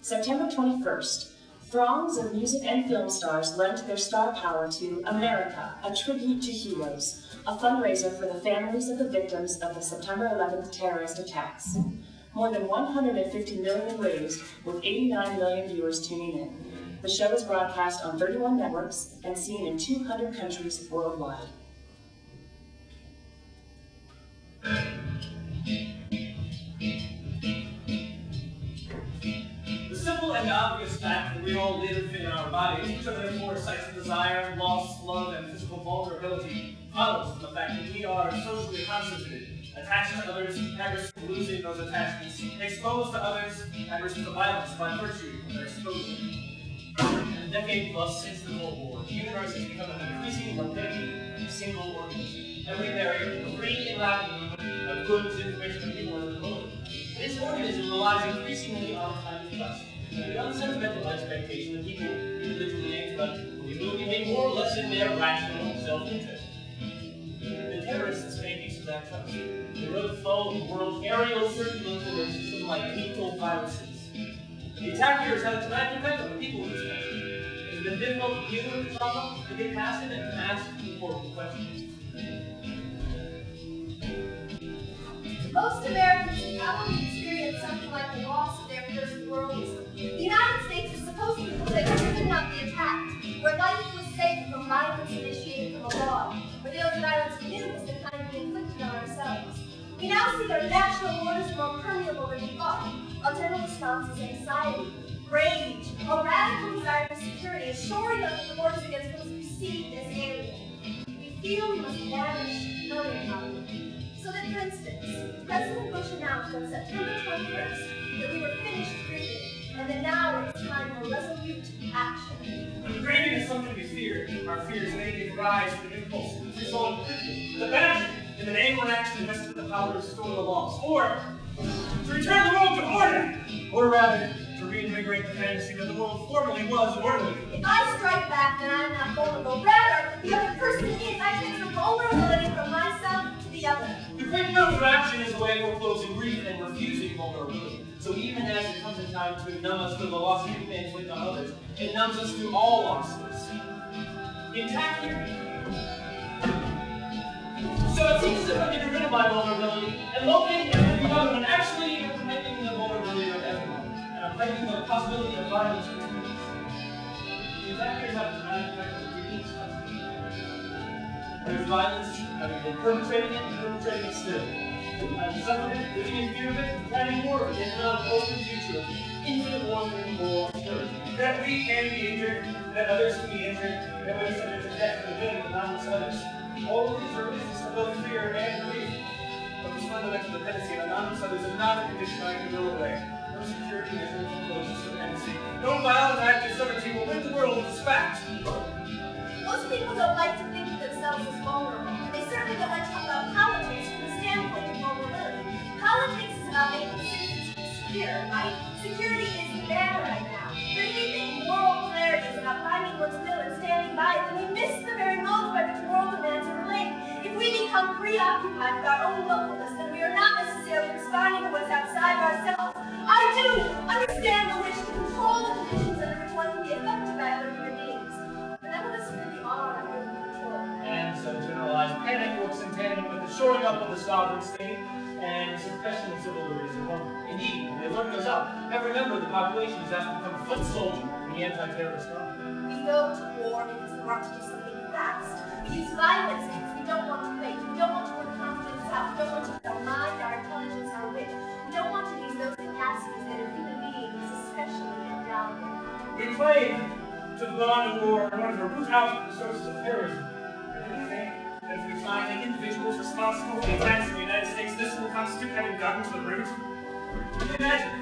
September 21st, throngs of music and film stars lent their star power to America, a tribute to heroes, a fundraiser for the families of the victims of the September 11th terrorist attacks. More than 150 million raised, with 89 million viewers tuning in. The show is broadcast on 31 networks and seen in 200 countries worldwide. The simple and obvious fact that we all live in our bodies, which are therefore sites of desire, loss, love, and physical vulnerability, follows from the fact that we are socially constituted, attached to others, at risk of losing those attachments, exposed to others, at risk of violence by virtue of their exposure. In a decade plus since the Cold War, the universe has become an increasing mobility single organism. Every barrier, the free interaction of goods, information, and people are removed. This organism relies increasingly on kind of trust, and the unsentimental expectation that people, individually and collectively, will behave more or less in their rational self-interest. The terrorists made use of that trust. They wrote flow of the world's aerial circulatory system like lethal viruses. The attackers had a dramatic effect on the people of this country. It has been difficult to deal with the trauma, to get past it, and to ask important questions. Most Americans probably experience something like the loss of their first worldism. The United States is supposed to be the place that could not be attacked, where life was safe from violence initiated from abroad, where the only violence we knew was the kind we inflicted on ourselves. We now see our national borders more permeable than we thought. Our general response is anxiety, rage, a radical desire for security, assuring us that the borders against those perceived as alien. We feel we must vanish uninhabited. So that, for instance, President Bush announced on September 21st that we were finished grieving, and that now it is time for resolute action. When grieving is something we fear, our fears may give rise to an impulse to resolve quickly, to action in the name of action invested with the power to restore the lost, or to return the world to order, or rather, to reinvigorate the fantasy that the world formerly was orderly. If I strike back, then I am not vulnerable. Rather, the other person is. I transfer vulnerability from myself to the other. The quick move of action is a way of foreclosing grief and refusing vulnerability. So even as it comes in time to numb us to the loss we may inflict on others, it numbs us to all losses. Intact here. So it seems as if I get rid of my vulnerability and locate every other one, actually implementing the vulnerability of everyone, and I'm fighting the possibility of violence between us. The attackers have a dramatic effect on the unique country. There's violence, having been perpetrating it, and perpetrating it still. Having suffered it, living in fear of it, planning more of it, and not an open future of infinite warfare and moral security. That we can be injured, that others can be injured, that we submit to death for the good of the non others. All of these are reasons to both fear and grief. But this fundamental dependency on anonymous others is not a condition I can go away. No security is in close dependency. No violent act of sovereignty will win the world with this fact. Most people don't like to think of themselves as vulnerable. They certainly don't like to talk about politics from the standpoint of vulnerability. Politics is about making citizens secure, right? Security is the banner right now. But if we think moral clarity is about finding what's will and standing by it, then we miss the very modes by which the world demands a relate. If we become preoccupied with our own localness, then we are not necessarily responding to what's outside of ourselves. I do understand the wish to control the conditions under which one can be affected by other human beings. But none of us really are under control. And so generalized panic works in tandem with the shoring up of the sovereign state and suppression of civil liberties and home. Indeed, when the alert goes up, every member of the population is asked to become a foot soldier in the anti-terrorist front. We go to war because we want to do something fast. We use violence because we don't want to wait. We don't want to work confidence out. We don't want to use our mind, our intelligence, our wit. We don't want to use those capacities that in human beings especially invaluable. We claim to have gone to war in order to root out the sources of terrorism. And we think that if we find the individuals responsible for the attacks in the United States, this will constitute having gotten to the root. Can you imagine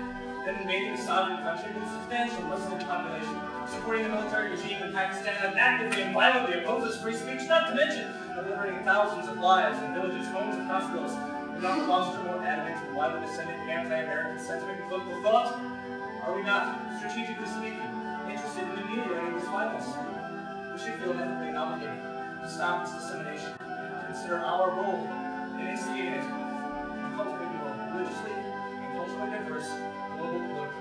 that in invading a sovereign country with a substantial Muslim population, supporting the military regime in Pakistan, and actively and violently opposes free speech, not to mention delivering thousands of lives in villages, homes, and hospitals, would not foster more adamant and widely disseminated anti-American sentiment and political thought? Are we not, strategically speaking, interested in ameliorating this violence? We should feel ethically obligated to stop its dissemination and consider our role in instigating it and cultivating a religiously and culturally diverse global political